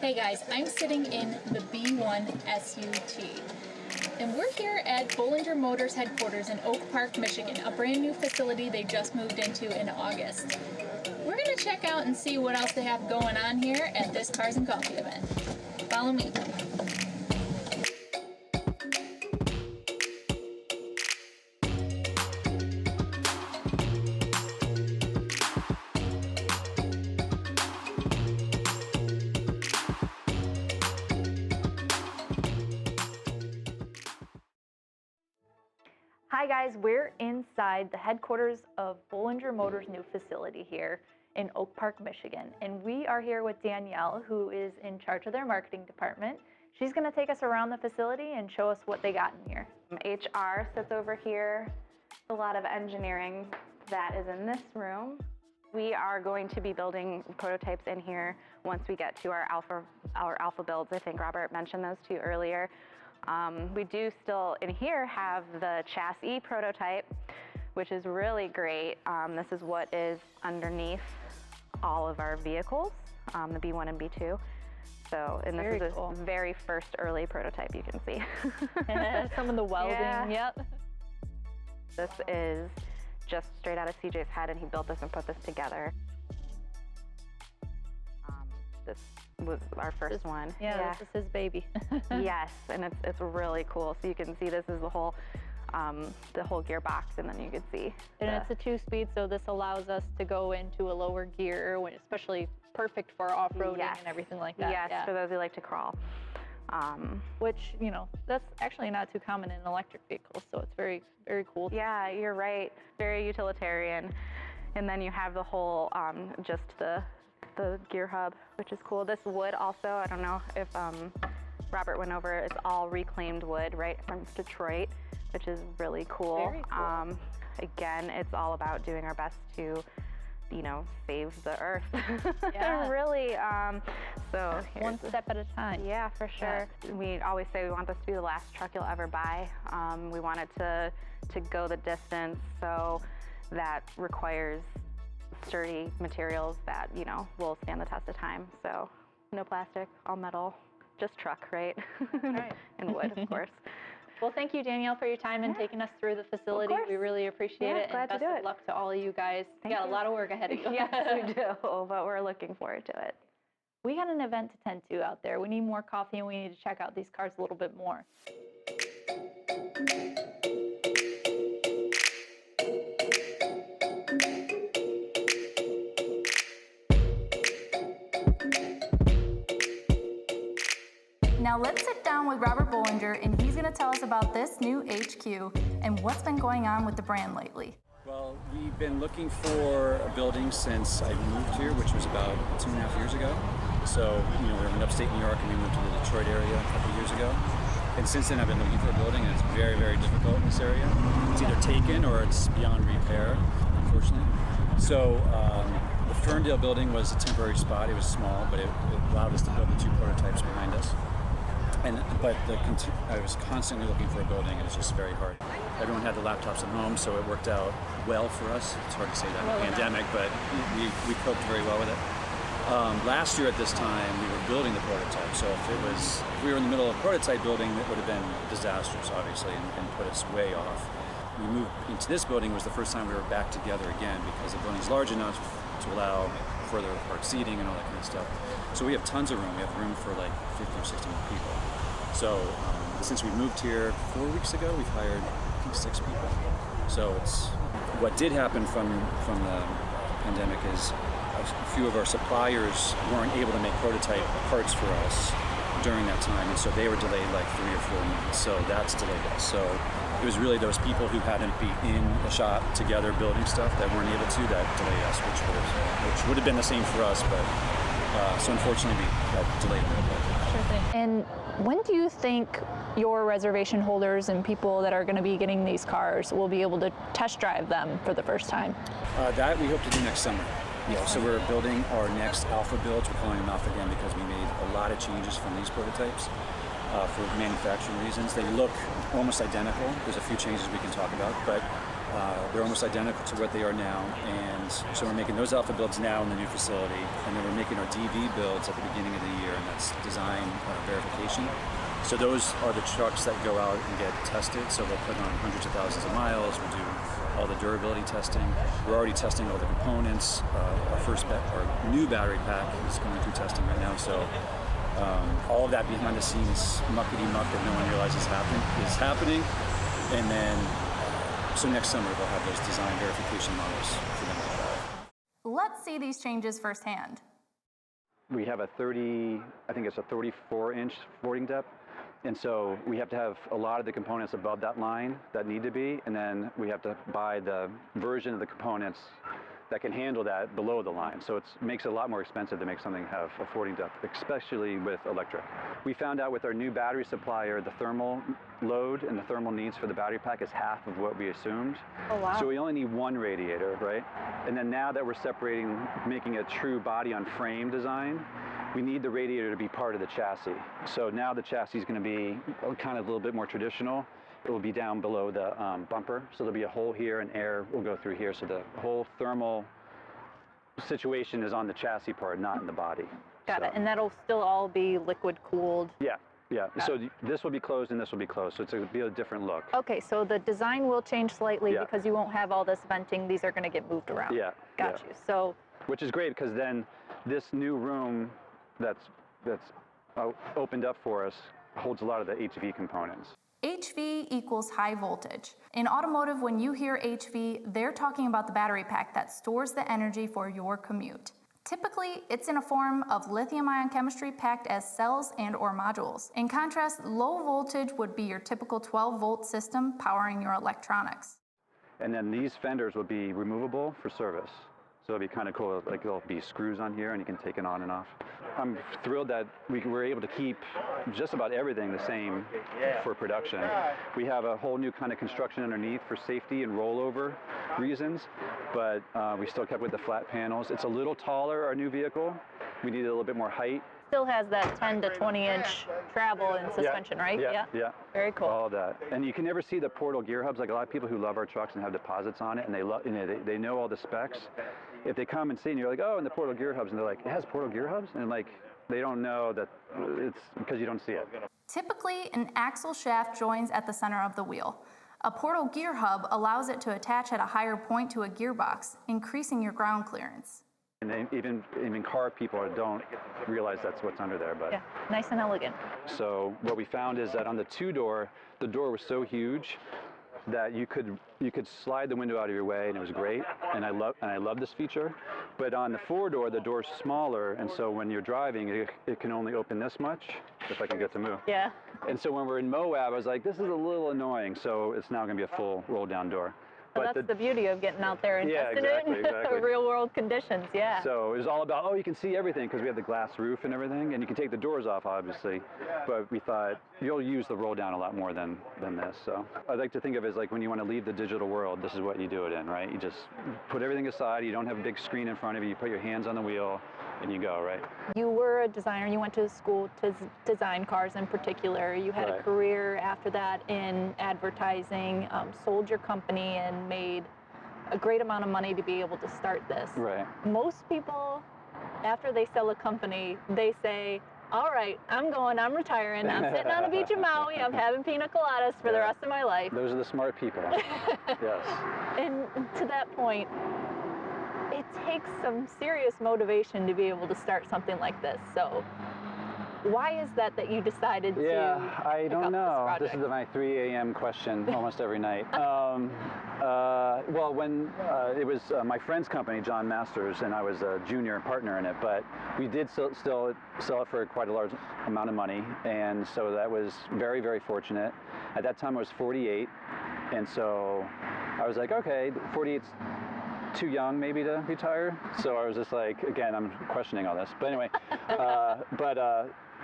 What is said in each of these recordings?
Hey guys, I'm sitting in the B1 SUT, and we're here at Bollinger Motors Headquarters in Oak Park, Michigan, a brand new facility they just moved into in August. We're gonna check out and see what else they have going on here at this Cars and Coffee event. Follow me. Hi guys, we're inside the headquarters of Bollinger Motors' new facility here in Oak Park, Michigan. And we are here with Danielle, who is in charge of their marketing department. She's gonna take us around the facility and show us what they got in here. HR sits over here. A lot of engineering that is in this room. We are going to be building prototypes in here once we get to our alpha builds. I think Robert mentioned those to you earlier. We do still in here have the chassis prototype, which is really great. This is what is underneath all of our vehicles, the B1 and B2. So, and this is a very first early prototype you can see. Some of the welding, Yep. This is just straight out of CJ's head, and he built this and put this together. This was our first one. Yeah, this is his baby. Yes, and it's really cool. So you can see this is the whole gearbox, and then you can see. And it's a 2-speed, so this allows us to go into a lower gear, especially perfect for off-roading and everything like that. Yes, for those who like to crawl. Which, you know, that's actually not too common in electric vehicles, so it's very, very cool. Yeah, you're right. Very utilitarian. And then you have the whole, just the gear hub, which is cool. This wood also, I don't know if Robert went over, it's all reclaimed wood right from Detroit, which is really cool. Very cool. Again, it's all about doing our best to, you know, save the earth. Yeah. Really. So one step at a time. Yeah, for sure. Yeah. We always say we want this to be the last truck you'll ever buy. We want it to go the distance, so that requires sturdy materials that, you know, will stand the test of time. So no plastic, all metal, just truck, right? Right. And wood, of course. Well, thank you, Danielle, for your time and taking us through the facility. We really appreciate it. Glad and to do best of luck to all of you guys. You got a lot of work ahead of you. Yes, we do, but we're looking forward to it. We got an event to tend to out there. We need more coffee, and we need to check out these cars a little bit more. Now let's sit down with Robert Bollinger, and he's going to tell us about this new HQ and what's been going on with the brand lately. Well, we've been looking for a building since I moved here, which was about 2.5 years ago. So, you know, we're in upstate New York, and we moved to the Detroit area a couple years ago. And since then, I've been looking for a building, and it's very, very difficult in this area. It's either taken or it's beyond repair, unfortunately. So, the Ferndale building was a temporary spot. It was small, but it allowed us to build the 2 prototypes behind us. But I was constantly looking for a building, and it's just very hard. Everyone had the laptops at home, so it worked out well for us. It's hard to say that in the pandemic, but we coped very well with it. Last year at this time, we were building the prototype, so if we were in the middle of a prototype building, it would have been disastrous, obviously, and put us way off. We moved into this building was the first time we were back together again, because the building's large enough to allow further apart seating and all that kind of stuff. So we have tons of room. We have room for like 50 or 60 more people. So since we moved here 4 weeks ago, we've hired, I think, 6 people. So what did happen from the pandemic is a few of our suppliers weren't able to make prototype parts for us during that time, and so they were delayed like 3 or 4 months. So that's delayed us. So it was really those people who hadn't been in the shop together building stuff that weren't able to that delayed us, which would have been the same for us, but so unfortunately we got delayed a little bit. Sure thing. And when do you think your reservation holders and people that are going to be getting these cars will be able to test drive them for the first time? That we hope to do next summer. Yeah, so we're building our next alpha builds. We're calling them alpha again because we made a lot of changes from these prototypes for manufacturing reasons. They look almost identical. There's a few changes we can talk about, but They're almost identical to what they are now, and so we're making those alpha builds now in the new facility, and then we're making our DV builds at the beginning of the year, and that's design verification. So those are the trucks that go out and get tested, so they'll put on hundreds of thousands of miles, we'll do all the durability testing. We're already testing all the components. Our new battery pack is going through testing right now, so all of that behind the scenes muckety-muck that no one realizes is happening, and then so next summer they'll have those design verification models for them to try. Let's see these changes firsthand. We have a 34-inch fording depth, and so we have to have a lot of the components above that line that need to be, and then we have to buy the version of the components that can handle that below the line. So it makes it a lot more expensive to make something have a fording depth, especially with electric. We found out with our new battery supplier, the thermal load and the thermal needs for the battery pack is half of what we assumed. Oh, wow. So we only need one radiator, right? And then now that we're separating, making a true body on frame design, we need the radiator to be part of the chassis. So now the chassis is going to be kind of a little bit more traditional. It will be down below the bumper, so there'll be a hole here and air will go through here. So the whole thermal situation is on the chassis part, not in the body. Got it. And that'll still all be liquid cooled? Yeah, yeah. So this will be closed and this will be closed, so it'll be a different look. Okay, so the design will change slightly Yeah. because you won't have all this venting. These are going to get moved around. Yeah. Got yeah. you. So, which is great because then this new room that's opened up for us holds a lot of the HV components. HV equals high voltage. In automotive, when you hear HV, they're talking about the battery pack that stores the energy for your commute. Typically, it's in a form of lithium-ion chemistry packed as cells and/or modules. In contrast, low voltage would be your typical 12-volt system powering your electronics. And then these fenders will be removable for service. So it'll be kind of cool, like there'll be screws on here and you can take it on and off. I'm thrilled that we were able to keep just about everything the same for production. We have a whole new kind of construction underneath for safety and rollover reasons, but we still kept with the flat panels. It's a little taller, our new vehicle. We needed a little bit more height. still has that 10 to 20-inch travel and suspension, right? Yeah. Very cool. All of that. And you can never see the portal gear hubs. Like a lot of people who love our trucks and have deposits on it, and they know all the specs. If they come and see, and you're like, oh, and the portal gear hubs, and they're like, it has portal gear hubs? And like, they don't know that it's because you don't see it. Typically, an axle shaft joins at the center of the wheel. A portal gear hub allows it to attach at a higher point to a gearbox, increasing your ground clearance. And even car people don't realize that's what's under there. But yeah, nice and elegant. So what we found is that on the two-door, the door was so huge that you could slide the window out of your way, and it was great. And I love this feature. But on the four-door, the door's smaller, and so when you're driving, it can only open this much, if I can get to move. Yeah. And so when we're in Moab, I was like, this is a little annoying. So it's now going to be a full roll-down door. Well, that's the beauty of getting out there and testing it in real-world conditions, yeah. So it was all about, you can see everything because we have the glass roof and everything, and you can take the doors off, obviously. But we thought, you'll use the roll-down a lot more than this. So I like to think of it as like when you want to leave the digital world, this is what you do it in, right? You just put everything aside. You don't have a big screen in front of you. You put your hands on the wheel, and you go, right? You were a designer. You went to school to design cars in particular. You had a career after that in advertising, sold your company, and made a great amount of money to be able to start this. Right. Most people, after they sell a company, they say, all right, I'm retiring. I'm sitting on a beach in Maui. I'm having pina coladas for the rest of my life. Those are the smart people. Yes. And to that point, it takes some serious motivation to be able to start something like this. So why is that you decided to I don't know. This is project? my 3 a.m. question almost every night. Well, when it was my friend's company, John Masters, and I was a junior partner in it, but we did still sell it for quite a large amount of money, and so that was very, very fortunate. At that time, I was 48, and so I was like, okay, 48's too young maybe to retire. So I was just like, again, I'm questioning all this. But anyway,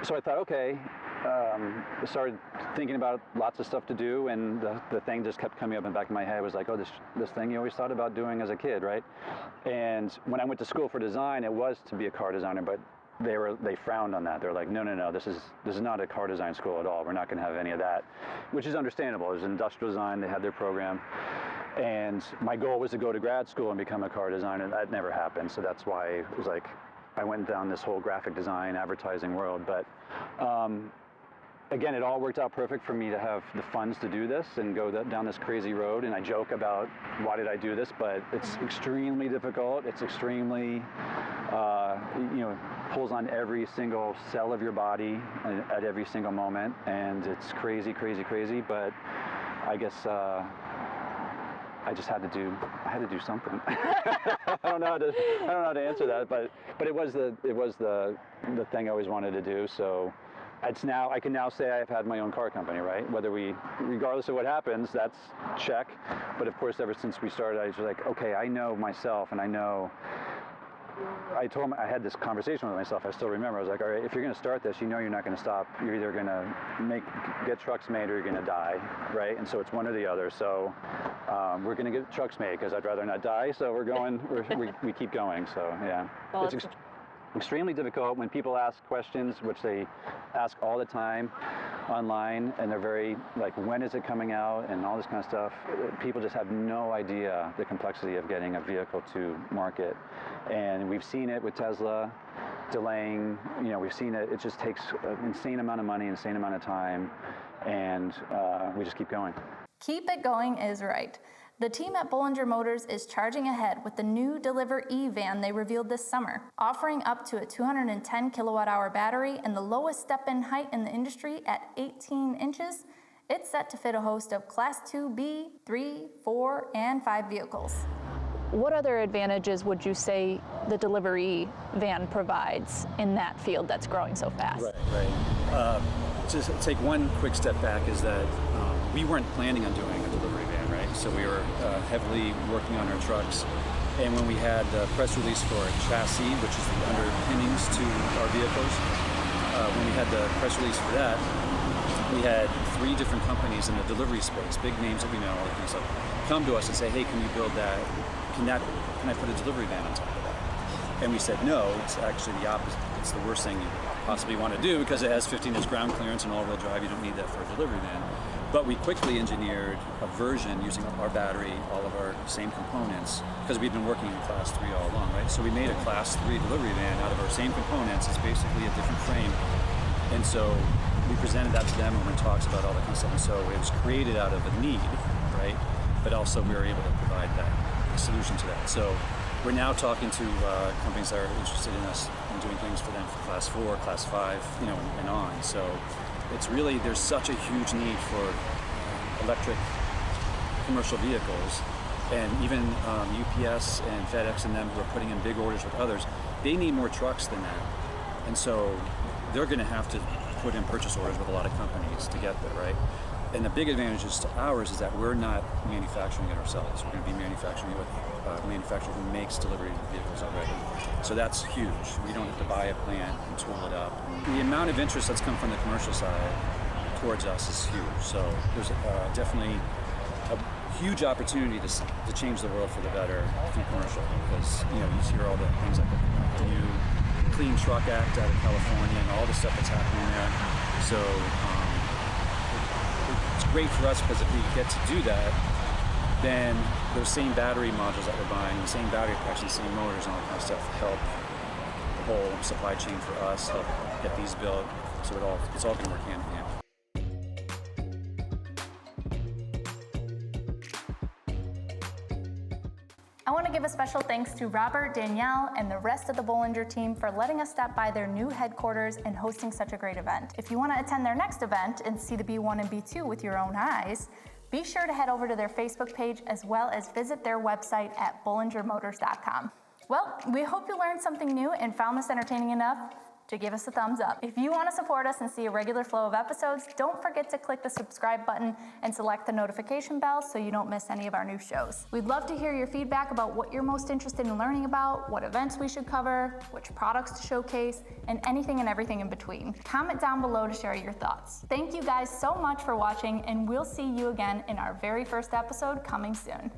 so I thought, okay, I started thinking about lots of stuff to do, and the thing just kept coming up in the back of my head. It was like, oh, this thing you always thought about doing as a kid, right? And when I went to school for design, it was to be a car designer, but they frowned on that. They're like, no, this is not a car design school at all. We're not going to have any of that, which is understandable. It was industrial design. They had their program. And my goal was to go to grad school and become a car designer. That never happened, so that's why it was like I went down this whole graphic design, advertising world. But again, it all worked out perfect for me to have the funds to do this and go down this crazy road. And I joke about why did I do this, but it's extremely difficult. It's extremely, pulls on every single cell of your body at every single moment, and it's crazy, crazy, crazy. But I guess I just had to do something. I don't know how to answer that, but it was the thing I always wanted to do. So I can now say I've had my own car company, right? Regardless of what happens, that's check. But of course, ever since we started, I was like, okay, I know myself, and I told him, I had this conversation with myself, I still remember. I was like, all right, if you're going to start this, you know you're not going to stop. You're either going to get trucks made or you're going to die, right? And so it's one or the other. So we're going to get trucks made because I'd rather not die. So we keep going. So yeah, well, it's extremely difficult when people ask questions, which they ask all the time online, and they're very like, when is it coming out and all this kind of stuff. People just have no idea the complexity of getting a vehicle to market. And we've seen it with Tesla delaying, we've seen it just takes an insane amount of money, insane amount of time, and we just keep going. Keep it going is right. The team at Bollinger Motors is charging ahead with the new Deliver E van they revealed this summer, offering up to a 210 kilowatt-hour battery and the lowest step-in height in the industry at 18 inches. It's set to fit a host of Class 2B, 3, 4, and 5 vehicles. What other advantages would you say the Deliver E van provides in that field that's growing so fast? Right. Just take one quick step back is that we weren't planning on doing a delivery van, right? So we were heavily working on our trucks. And when we had the press release for a chassis, which is the underpinnings to our vehicles, when we had the press release for that, we had 3 different companies in the delivery space, big names that we know, all that kind of stuff, come to us and say, hey, can you build that? Can I put a delivery van on top of that? And we said, no, it's actually the opposite. It's the worst thing you possibly want to do because it has 15-inch ground clearance and all-wheel drive. You don't need that for a delivery van. But we quickly engineered a version using our battery, all of our same components, because we've been working in Class 3 all along, right? So we made a Class 3 delivery van out of our same components. It's basically a different frame. And so we presented that to them and we're in talks about all that kind of stuff. And so it was created out of a need, right? But also we were able to provide that solution to that. So we're now talking to companies that are interested in us and doing things for them for Class 4, Class 5, and on. So it's really, there's such a huge need for electric commercial vehicles, and even UPS and FedEx and them who are putting in big orders with others, they need more trucks than that. And so they're going to have to put in purchase orders with a lot of companies to get there, right? And the big advantages to ours is that we're not manufacturing it ourselves. We're going to be manufacturing it with a manufacturer who makes delivery vehicles already. So that's huge. We don't have to buy a plant and tool it up. The amount of interest that's come from the commercial side towards us is huge. So there's definitely a huge opportunity to change the world for the better through commercial, because you hear all the things like the new Clean Truck Act out of California and all the stuff that's happening there. So it's great for us because if we get to do that, then those same battery modules that we're buying, the same battery packs, the same motors and all that kind of stuff help the whole supply chain for us, help get these built. So it's all going to work hand in hand. I want to give a special thanks to Robert, Danielle, and the rest of the Bollinger team for letting us stop by their new headquarters and hosting such a great event. If you want to attend their next event and see the B1 and B2 with your own eyes, be sure to head over to their Facebook page as well as visit their website at bollingermotors.com. Well, we hope you learned something new and found this entertaining enough to give us a thumbs up. If you want to support us and see a regular flow of episodes, don't forget to click the subscribe button and select the notification bell so you don't miss any of our new shows. We'd love to hear your feedback about what you're most interested in learning about, what events we should cover, which products to showcase, and anything and everything in between. Comment down below to share your thoughts. Thank you guys so much for watching, and we'll see you again in our very first episode coming soon.